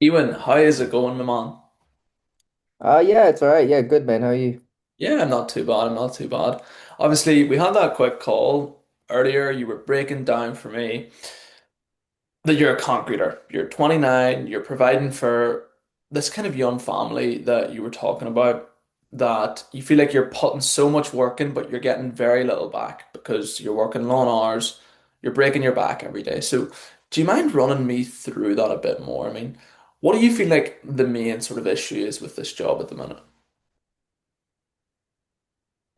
Ewan, how is it going, my man? Yeah, it's all right. Yeah, good man. How are you? Yeah, I'm not too bad. I'm not too bad. Obviously, we had that quick call earlier. You were breaking down for me that you're a concreter. You're 29. You're providing for this kind of young family that you were talking about, that you feel like you're putting so much work in, but you're getting very little back because you're working long hours. You're breaking your back every day. So, do you mind running me through that a bit more? I mean, what do you feel like the main sort of issue is with this job at the minute?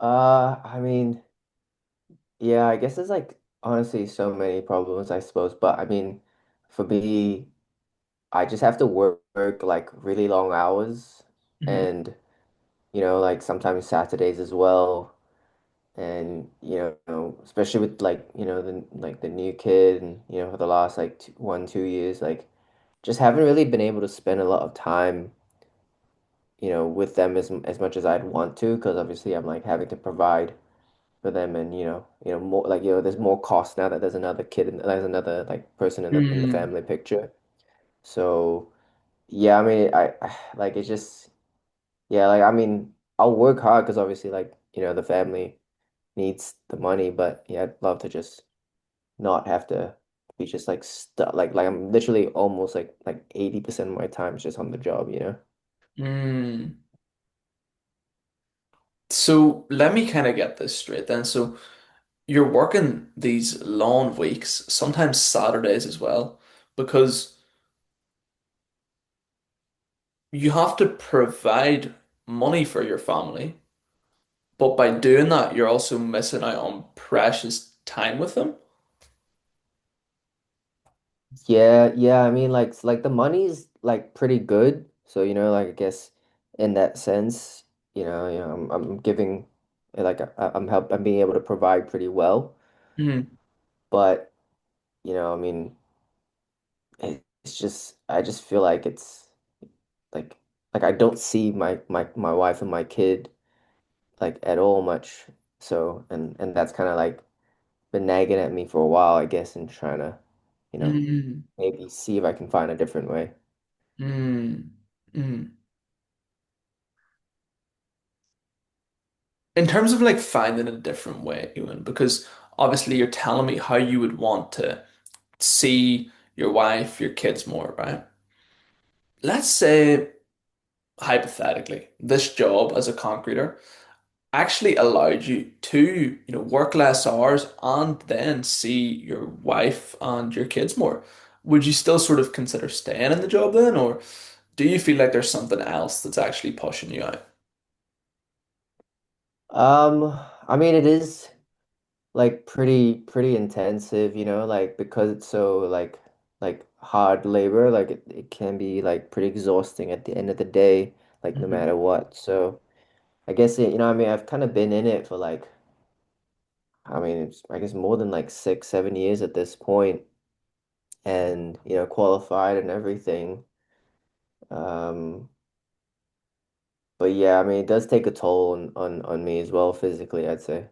I mean, yeah, I guess there's like honestly so many problems, I suppose. But I mean, for me, I just have to work like really long hours Mhm. and like sometimes Saturdays as well. And especially with like, the new kid and for the last like 2 years, like just haven't really been able to spend a lot of time, with them as much as I'd want to, because obviously I'm like having to provide for them, and more like there's more cost now that there's another kid and there's another like person in the Mm, family picture. So yeah, I mean I like it's just yeah, like I mean I'll work hard because obviously like the family needs the money, but yeah, I'd love to just not have to be just like stuck, like I'm literally almost like 80% of my time is just on the job. mm. So let me kind of get this straight then. So you're working these long weeks, sometimes Saturdays as well, because you have to provide money for your family, but by doing that, you're also missing out on precious time with them. Yeah, yeah. I mean, like the money's like pretty good. So, like I guess in that sense, I'm giving like I'm being able to provide pretty well. Mm, But, I mean, it's just I just feel like it's like I don't see my wife and my kid like at all much. So, and that's kind of like been nagging at me for a while, I guess, and trying to, you know, mm, maybe see if I can find a different way. mm, mm. In terms of like finding a different way, Ewan, because obviously you're telling me how you would want to see your wife, your kids more, right? Let's say, hypothetically, this job as a concreter actually allowed you to, work less hours and then see your wife and your kids more. Would you still sort of consider staying in the job then, or do you feel like there's something else that's actually pushing you out? I mean, it is like pretty intensive, like because it's so like hard labor, like it can be like pretty exhausting at the end of the day, like no Mhm. matter what. So I guess I mean, I've kind of been in it for like, I mean, it's I guess more than like 6, 7 years at this point, and qualified and everything. Um, but yeah, I mean, it does take a toll on me as well physically, I'd say.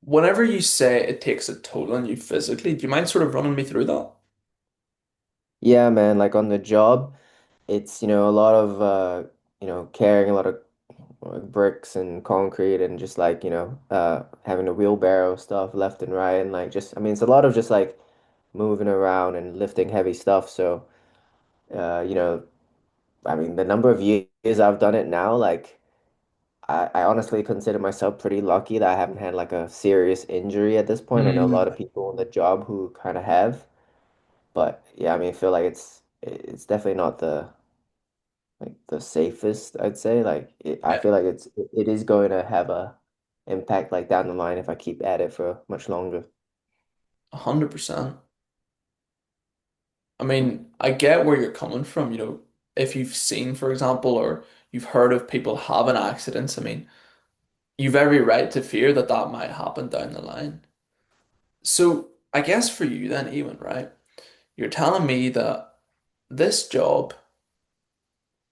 Whenever you say it takes a toll on you physically, do you mind sort of running me through that? Yeah, man, like on the job, it's, a lot of carrying a lot of bricks and concrete and just like, having to wheelbarrow stuff left and right, and like just I mean it's a lot of just like moving around and lifting heavy stuff. So I mean the number of years I've done it now, like I honestly consider myself pretty lucky that I haven't had like a serious injury at this point. I know a lot Mm, of people on the job who kind of have, but yeah, I mean I feel like it's definitely not the safest, I'd say. Like I yeah, feel like it is going to have a impact like down the line if I keep at it for much longer. 100%. I mean, I get where you're coming from, if you've seen, for example, or you've heard of people having accidents, I mean, you've every right to fear that that might happen down the line. So I guess for you then, Ewan, right? You're telling me that this job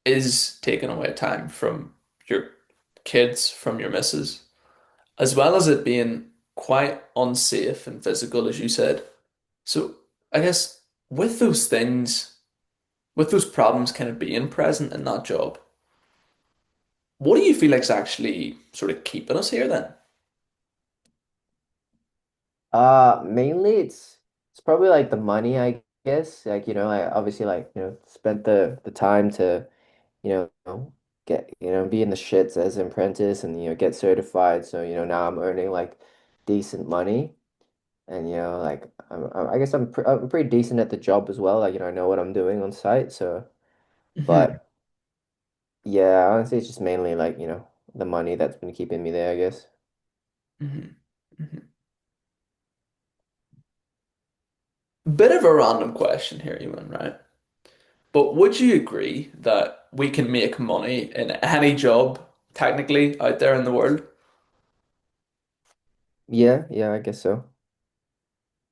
is taking away time from your kids, from your missus, as well as it being quite unsafe and physical, as you said. So I guess with those things, with those problems kind of being present in that job, what do you feel like is actually sort of keeping us here then? Mainly it's probably like the money, I guess. Like, I obviously like, spent the time to, get, be in the shits as an apprentice and, get certified. So, now I'm earning like decent money. And, like I guess I'm pretty decent at the job as well. Like, I know what I'm doing on site. So, Hmm. but yeah, honestly, it's just mainly like, the money that's been keeping me there, I guess. Hmm. Hmm. Bit of a random question here, Ewan, right? But would you agree that we can make money in any job technically out there in the world? Yeah, yeah, I guess so.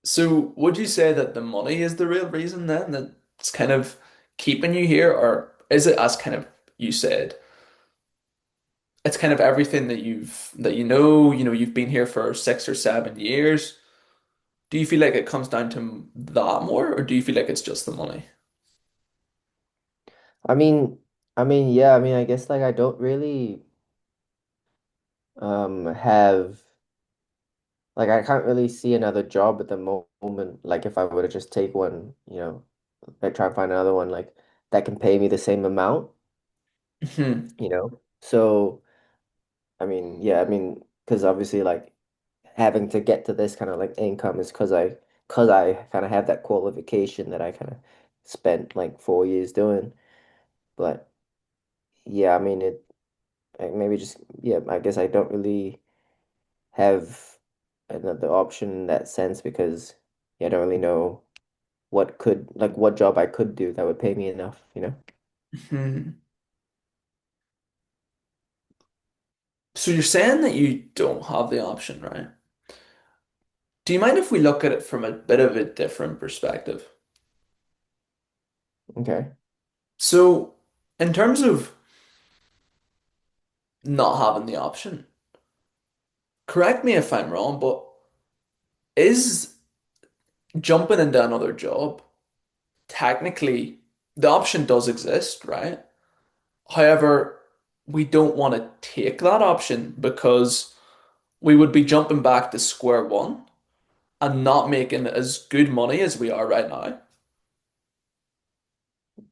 So would you say that the money is the real reason then that's kind of keeping you here, or is it as kind of you said, it's kind of everything that you've been here for 6 or 7 years. Do you feel like it comes down to that more, or do you feel like it's just the money? I mean, yeah, I guess like I don't really have like I can't really see another job at the moment. Like if I were to just take one, like try and find another one like that can pay me the same amount, Hmm. So yeah, because obviously like having to get to this kind of like income is because I kind of have that qualification that I kind of spent like 4 years doing. But yeah, it like maybe just yeah, I guess I don't really have another option in that sense because yeah, I don't really know what job I could do that would pay me enough. Hmm. So you're saying that you don't have the option, right? Do you mind if we look at it from a bit of a different perspective? Okay. So, in terms of not having the option, correct me if I'm wrong, but is jumping into another job technically the option does exist, right? However, we don't want to take that option because we would be jumping back to square one and not making as good money as we are right now.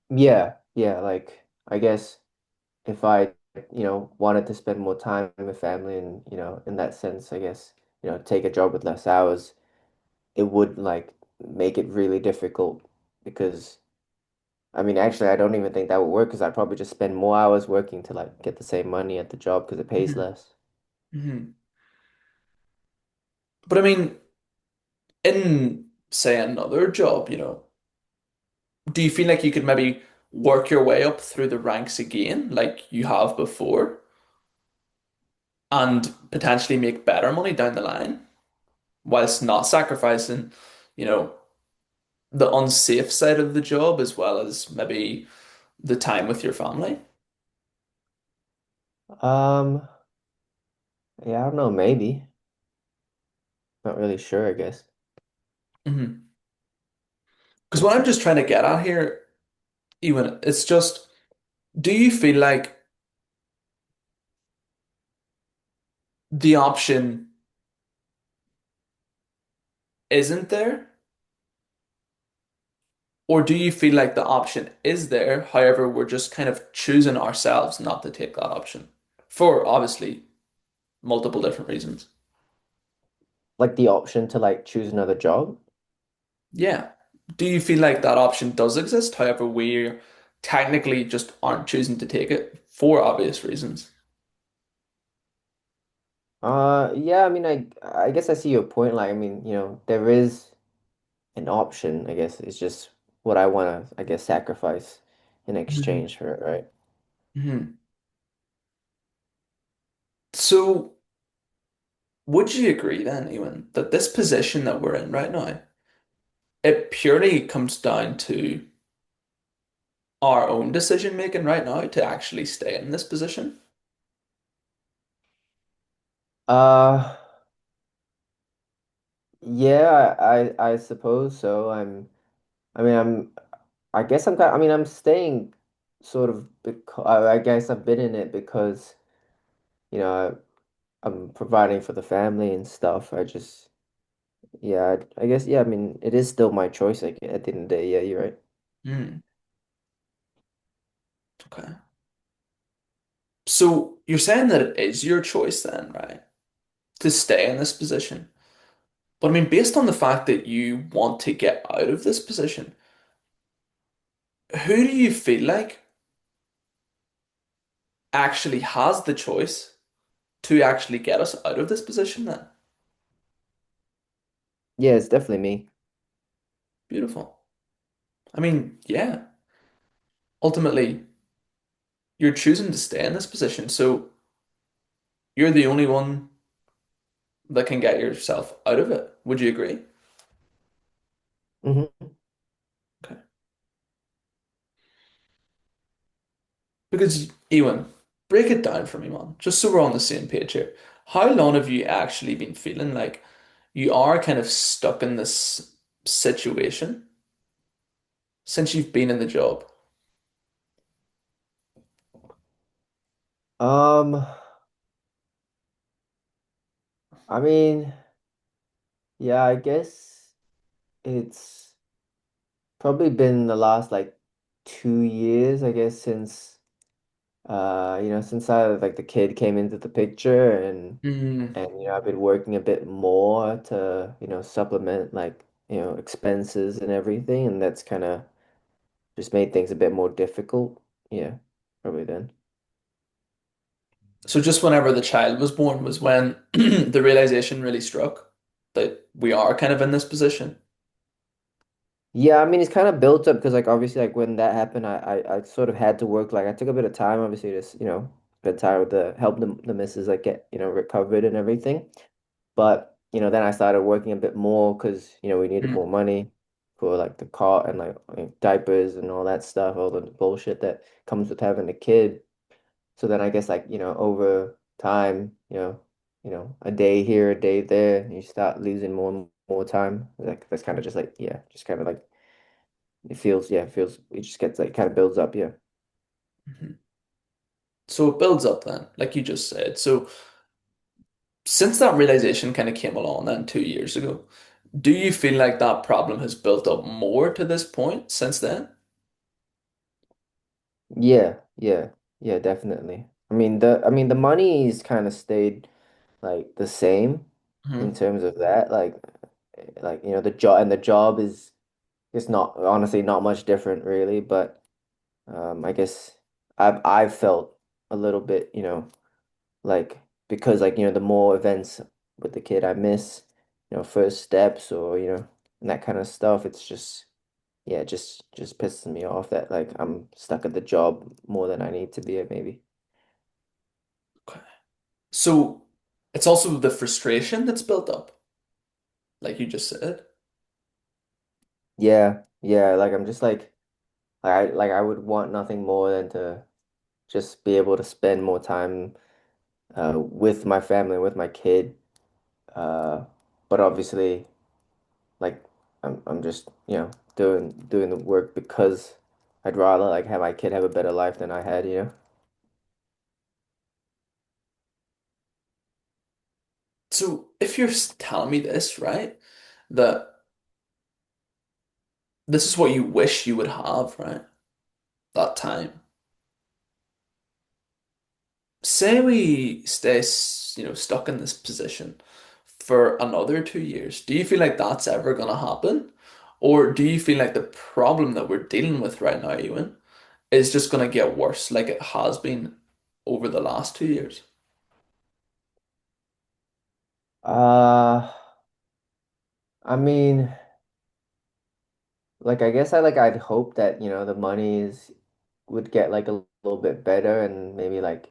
Yeah, yeah, like I guess if I, wanted to spend more time with family and, in that sense, I guess, take a job with less hours, it would like make it really difficult because actually I don't even think that would work because I'd probably just spend more hours working to like get the same money at the job because it pays Mhm. less. Mhm. But I mean, in say another job, do you feel like you could maybe work your way up through the ranks again, like you have before, and potentially make better money down the line, whilst not sacrificing, you know, the unsafe side of the job as well as maybe the time with your family? Um, yeah, I don't know, maybe. Not really sure, I guess. Hmm. Because what I'm just trying to get at here, even it's just, do you feel like the option isn't there? Or do you feel like the option is there, however, we're just kind of choosing ourselves not to take that option for obviously multiple different reasons? Like the option to like choose another job. Yeah. Do you feel like that option does exist, however, we technically just aren't choosing to take it for obvious reasons? Yeah, I guess I see your point. Like, there is an option, I guess. It's just what I want to, I guess, sacrifice in Mhm. exchange for it, right? Mhm. So, would you agree then, Ewan, that this position that we're in right now, it purely comes down to our own decision making right now to actually stay in this position? Uh, Yeah, I suppose so. I mean I guess I'm kind I mean I'm staying sort of because I guess I've been in it because you know I'm providing for the family and stuff. I just yeah, I guess yeah, I mean it is still my choice like at the end of the day. Yeah, you're right. Hmm. Okay. So you're saying that it is your choice then, right? To stay in this position. But I mean, based on the fact that you want to get out of this position, who do you feel like actually has the choice to actually get us out of this position then? Yeah, it's definitely me. Beautiful. I mean, yeah, ultimately, you're choosing to stay in this position, so you're the only one that can get yourself out of it. Would you agree? Hmm. Okay. Because, Ewan, break it down for me, man, just so we're on the same page here. How long have you actually been feeling like you are kind of stuck in this situation since you've been in the job? Um, I mean, yeah, I guess it's probably been the last like 2 years, I guess, since since I like the kid came into the picture Mm. and I've been working a bit more to, supplement like, expenses and everything, and that's kind of just made things a bit more difficult. Yeah, probably then. So just whenever the child was born was when the realization really struck that we are kind of in this position. Yeah, I mean it's kind of built up because like obviously like when that happened I sort of had to work like I took a bit of time obviously to spend time with the help the missus like get recovered and everything. But then I started working a bit more because we needed Mm. more money for like the car and like diapers and all that stuff, all the bullshit that comes with having a kid. So then I guess like, over time, a day here, a day there, you start losing more and more time. Like that's kind of just like, yeah, just kind of like it just gets like kind of builds up, yeah. Mhm. So it builds up then, like you just said. So since that realization kind of came along then 2 years ago, do you feel like that problem has built up more to this point since then? Yeah, yeah, yeah, definitely. I mean the money's kind of stayed like the same in Mhm. terms of that. Like the job is it's not honestly not much different really, but I guess I've felt a little bit, like because like, the more events with the kid I miss, first steps or, and that kind of stuff, it's just yeah, just pisses me off that like I'm stuck at the job more than I need to be at maybe. Okay. So it's also the frustration that's built up, like you just said. Yeah, yeah, like I'm just like I would want nothing more than to just be able to spend more time with my family, with my kid. Uh, but obviously, like I'm just doing the work because I'd rather like have my kid have a better life than I had. So if you're telling me this, right, that this is what you wish you would have, right, that time. Say we stay, stuck in this position for another 2 years. Do you feel like that's ever going to happen? Or do you feel like the problem that we're dealing with right now, Ewan, is just going to get worse like it has been over the last 2 years? Uh, I mean, like I guess I'd hope that the monies would get like a little bit better and maybe like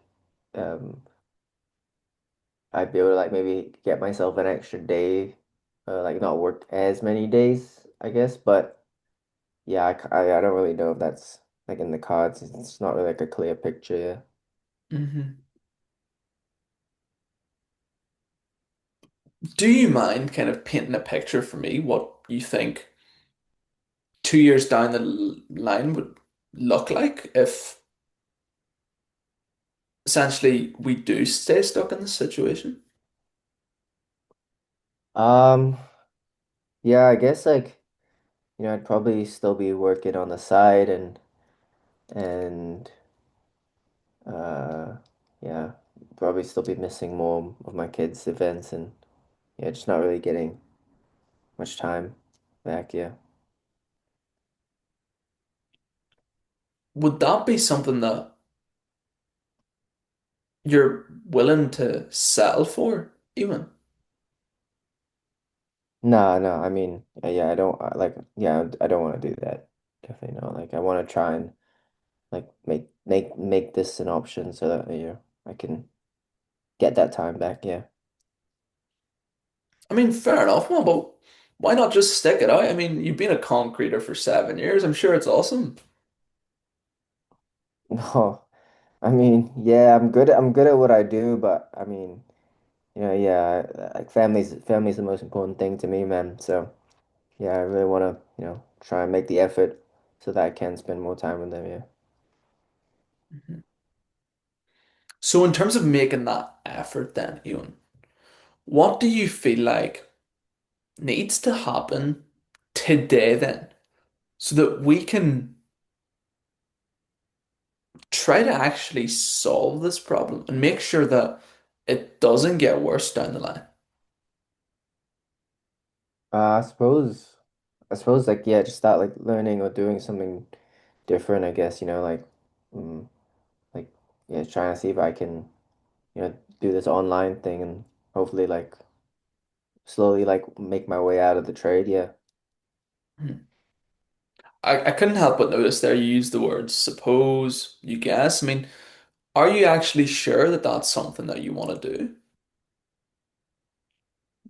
um I'd be able to like maybe get myself an extra day, like not work as many days, I guess. But yeah, I don't really know if that's like in the cards. It's not really like a clear picture. Yeah. Hmm. Do you mind kind of painting a picture for me what you think 2 years down the line would look like if essentially we do stay stuck in this situation? Um, yeah, I guess like, I'd probably still be working on the side and uh yeah, probably still be missing more of my kids' events and yeah, just not really getting much time back, yeah. Would that be something that you're willing to settle for, even? No, no, I mean, yeah, I don't like, yeah, I don't want to do that. Definitely not. Like, I want to try and like make this an option so that I can get that time back. Yeah. I mean, fair enough, man, but why not just stick it out? I mean, you've been a concreter for 7 years. I'm sure it's awesome. No, I mean, yeah, I'm good at what I do, but I mean, yeah, like family's the most important thing to me, man. So yeah, I really want to, try and make the effort so that I can spend more time with them. Yeah. Mhm. So, in terms of making that effort, then, Ewan, what do you feel like needs to happen today, then, so that we can try to actually solve this problem and make sure that it doesn't get worse down the line? I suppose like yeah, just start like learning or doing something different. I guess mm, like yeah, trying to see if I can do this online thing and hopefully like slowly like make my way out of the trade. Yeah. Hmm. I couldn't help but notice there you used the words suppose, you guess. I mean, are you actually sure that that's something that you want to do?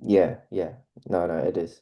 Yeah, yeah. No, no, it is.